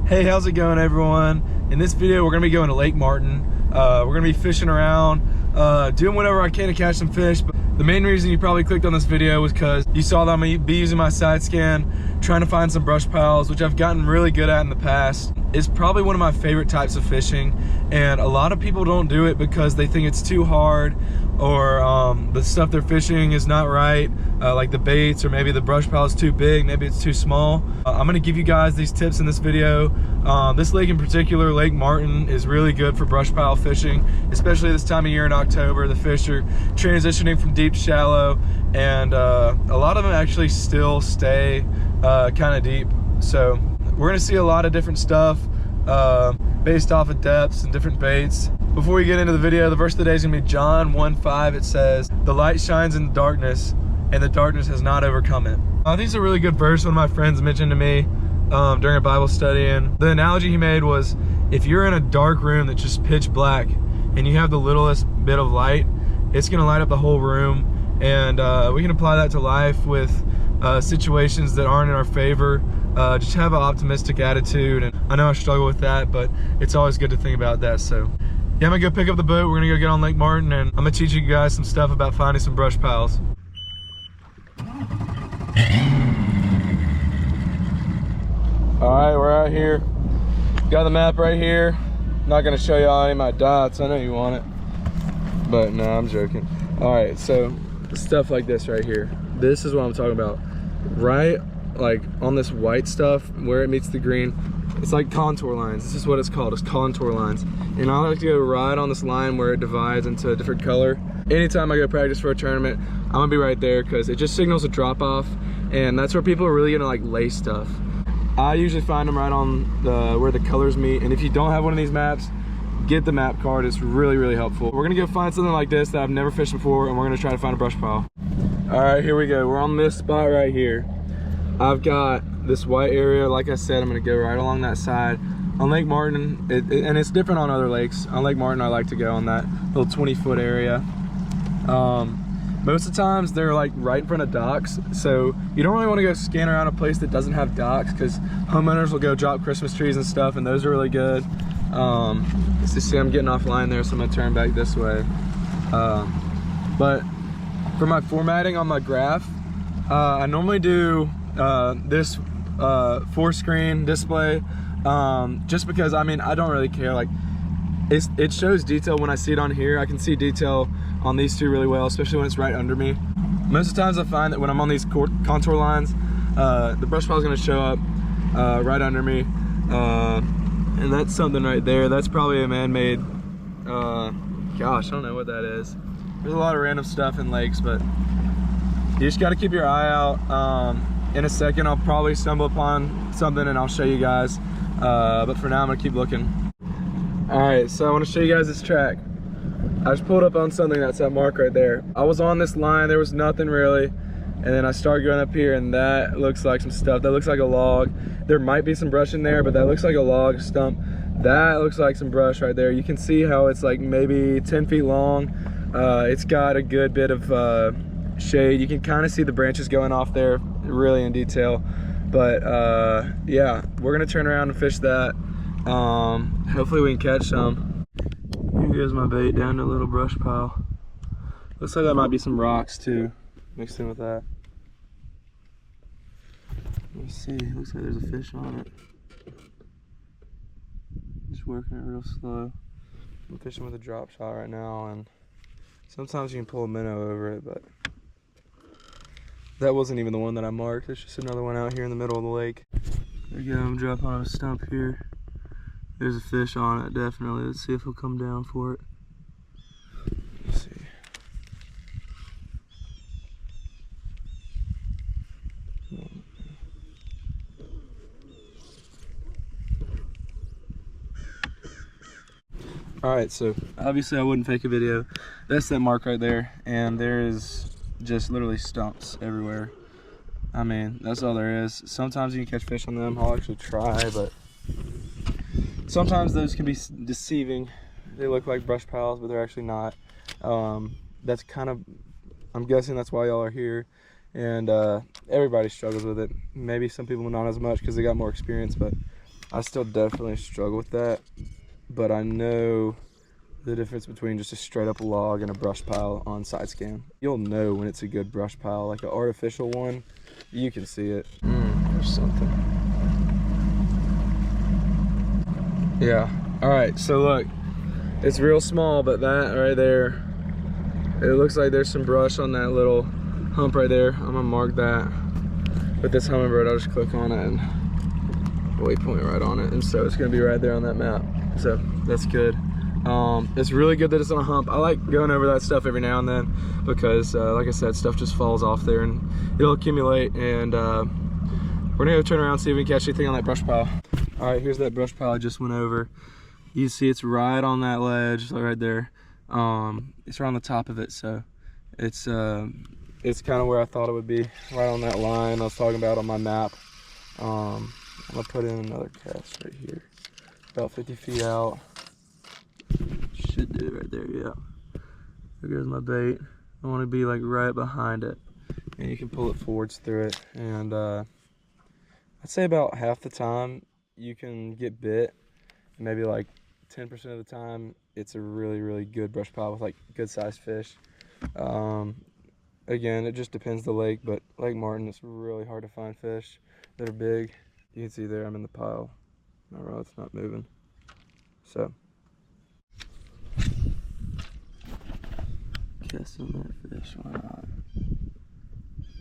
Hey, how's it going, everyone? In this video, we're gonna be going to Lake Martin. We're gonna be fishing around, doing whatever I can to catch some fish. But the main reason you probably clicked on this video was because you saw that I'm gonna be using my side scan, trying to find some brush piles, which I've gotten really good at in the past. It's probably one of my favorite types of fishing, and a lot of people don't do it because they think it's too hard, or the stuff they're fishing is not right, like the baits, or maybe the brush pile is too big, maybe it's too small. I'm gonna give you guys these tips in this video. This lake in particular, Lake Martin, is really good for brush pile fishing, especially this time of year in October. The fish are transitioning from deep to shallow, and a lot of them actually still stay kind of deep. So we're gonna see a lot of different stuff based off of depths and different baits. Before we get into the video, the verse of the day is gonna be John 1:5. It says, "The light shines in the darkness, and the darkness has not overcome it." I think it's a really good verse. One of my friends mentioned to me during a Bible study, and the analogy he made was, if you're in a dark room that's just pitch black and you have the littlest bit of light, it's gonna light up the whole room. And we can apply that to life with situations that aren't in our favor. Just have an optimistic attitude, and I know I struggle with that, but it's always good to think about that. So yeah, I'm gonna go pick up the boat. We're gonna go get on Lake Martin, and I'm gonna teach you guys some stuff about finding some brush piles. All right, we're out here. Got the map right here. Not gonna show y'all any of my dots. I know you want it, but no, I'm joking. All right, so stuff like this right here. This is what I'm talking about. Right, like on this white stuff where it meets the green, it's like contour lines. This is what it's called, it's contour lines. And I like to go right on this line where it divides into a different color. Anytime I go practice for a tournament, I'm gonna be right there because it just signals a drop off, and that's where people are really gonna like lay stuff. I usually find them right on where the colors meet, and if you don't have one of these maps, get the map card. It's really, really helpful. We're gonna go find something like this that I've never fished before, and we're gonna try to find a brush pile. All right, here we go. We're on this spot right here. I've got this white area. Like I said, I'm gonna go right along that side. On Lake Martin, and it's different on other lakes. On Lake Martin, I like to go on that little 20-foot area. Most of the times they're like right in front of docks, so you don't really want to go scan around a place that doesn't have docks, because homeowners will go drop Christmas trees and stuff, and those are really good. Let's just see, I'm getting offline there, so I'm gonna turn back this way. But for my formatting on my graph, I normally do this 4-screen display, just because, I mean, I don't really care. Like, it shows detail when I see it on here. I can see detail on these two really well, especially when it's right under me. Most of the times I find that when I'm on these contour lines, the brush pile is going to show up right under me, and that's something right there. That's probably a man-made, gosh, I don't know what that is. There's a lot of random stuff in lakes, but you just got to keep your eye out. In a second, I'll probably stumble upon something and I'll show you guys, but for now I'm gonna keep looking. All right, so I want to show you guys this track. I just pulled up on something that's that mark right there. I was on this line, there was nothing really, and then I started going up here, and that looks like some stuff. That looks like a log. There might be some brush in there, but that looks like a log stump. That looks like some brush right there. You can see how it's like maybe 10 feet long. It's got a good bit of shade. You can kind of see the branches going off there really in detail, but yeah, we're gonna turn around and fish that. Hopefully we can catch some. Here's my bait down to a little brush pile. Looks like that might be some rocks too mixed in with that. Let's see, looks like there's a fish on it. Just working it real slow. I'm fishing with a drop shot right now, and sometimes you can pull a minnow over it, but that wasn't even the one that I marked. There's just another one out here in the middle of the lake. There you go, I'm dropping on a stump here. There's a fish on it, definitely. Let's see if he'll come down for it. Let's see. Alright, so obviously I wouldn't fake a video. That's that mark right there, and there is just literally stumps everywhere. I mean, that's all there is. Sometimes you can catch fish on them. I'll actually try, but sometimes those can be deceiving. They look like brush piles, but they're actually not. That's kind of, I'm guessing that's why y'all are here. And everybody struggles with it. Maybe some people not as much because they got more experience, but I still definitely struggle with that, but I know the difference between just a straight up log and a brush pile on side scan. You'll know when it's a good brush pile. Like an artificial one, you can see it. There's something. Yeah, all right, so look, it's real small, but that right there, it looks like there's some brush on that little hump right there. I'm gonna mark that with this Humminbird. I'll just click on it and waypoint right on it, and so it's gonna be right there on that map. So that's good. It's really good that it's on a hump. I like going over that stuff every now and then because, like I said, stuff just falls off there and it'll accumulate. And we're gonna go turn around and see if we can catch anything on that brush pile. All right, here's that brush pile I just went over. You see it's right on that ledge, right there. It's right on the top of it, so it's kind of where I thought it would be, right on that line I was talking about on my map. I'm gonna put in another cast right here, about 50 feet out. Should do it right there, yeah. There goes my bait. I want to be like right behind it, and you can pull it forwards through it. And I'd say about half the time you can get bit, maybe like 10% of the time it's a really, really good brush pile with like good sized fish. Again, it just depends the lake, but Lake Martin, it's really hard to find fish that are big. You can see there I'm in the pile. My rod's not moving. So casting that fish, why not?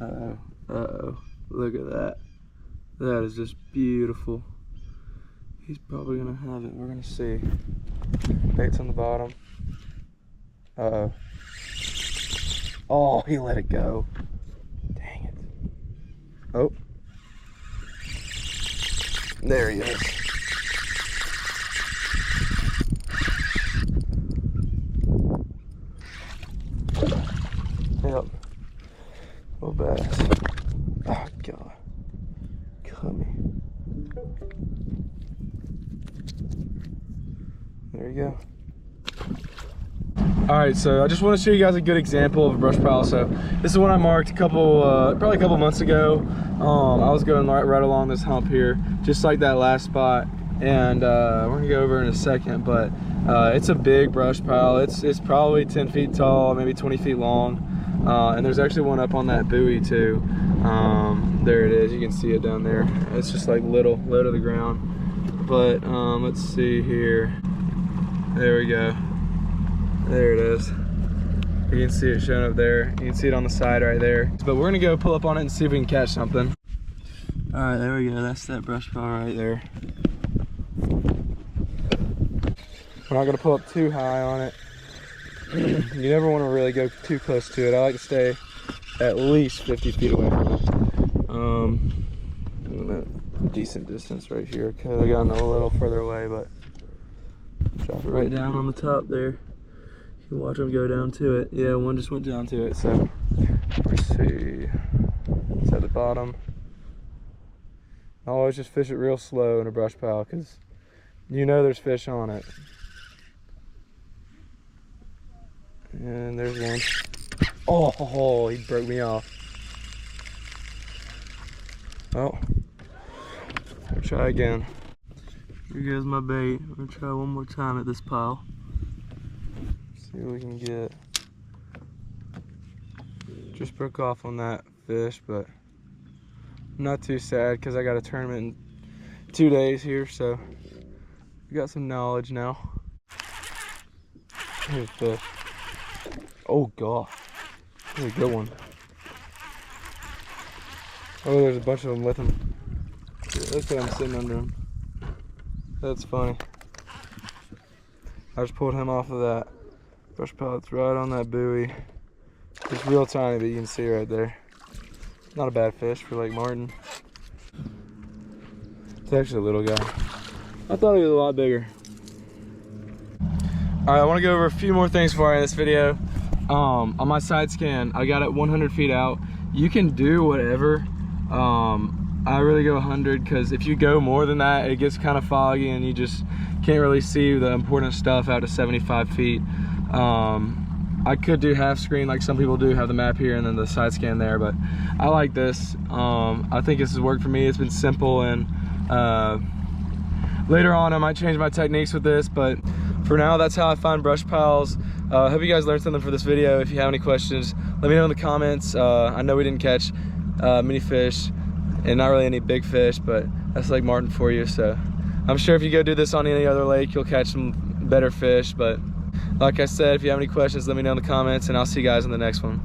Uh-oh, uh-oh, look at that. That is just beautiful. He's probably gonna have it, we're gonna see. Bait's on the bottom. Uh-oh. Oh, he let it go. Dang it. Oh. There he is. Yep. Little bass. Oh, God. Come here. There you go. All right, so I just want to show you guys a good example of a brush pile. So this is one I marked probably a couple months ago. I was going right along this hump here, just like that last spot. And we're gonna go over in a second, but it's a big brush pile. It's probably 10 feet tall, maybe 20 feet long. And there's actually one up on that buoy too. There it is, you can see it down there. It's just like low to the ground. But let's see here. There we go. There it is. You can see it showing up there. You can see it on the side right there. But we're gonna go pull up on it and see if we can catch something. All right, there we go. That's that brush pile right there. We're not gonna pull up too high on it. You never want to really go too close to it. I like to stay at least 50 feet away from it. I'm at a decent distance right here. Could have gotten a little further away, but drop it right down on the top there. You can watch them go down to it. Yeah, one just went down to it. So let's see. It's at the bottom. I always just fish it real slow in a brush pile because you know there's fish on it. And there's one. Oh, he broke me off. Well, I'll try again. Here goes my bait. I'm gonna try one more time at this pile. See what we can get. Just broke off on that fish, but I'm not too sad because I got a tournament in 2 days here, so we got some knowledge now. Here's the fish. Oh God, that's a good one. Oh, there's a bunch of them with him. Look at him sitting under him. That's funny. I just pulled him off of that brush pile. It's right on that buoy. It's real tiny, but you can see right there. Not a bad fish for Lake Martin. It's actually a little guy. I thought he was a lot bigger. All right, I want to go over a few more things for you in this video. On my side scan, I got it 100 feet out. You can do whatever. I really go 100 because if you go more than that, it gets kind of foggy and you just can't really see the important stuff out to 75 feet. I could do half screen like some people do, have the map here and then the side scan there, but I like this. I think this has worked for me. It's been simple and later on I might change my techniques with this, but for now that's how I find brush piles. I hope you guys learned something for this video. If you have any questions, let me know in the comments. I know we didn't catch many fish and not really any big fish, but that's Lake Martin for you. So I'm sure if you go do this on any other lake, you'll catch some better fish. But like I said, if you have any questions, let me know in the comments, and I'll see you guys in the next one.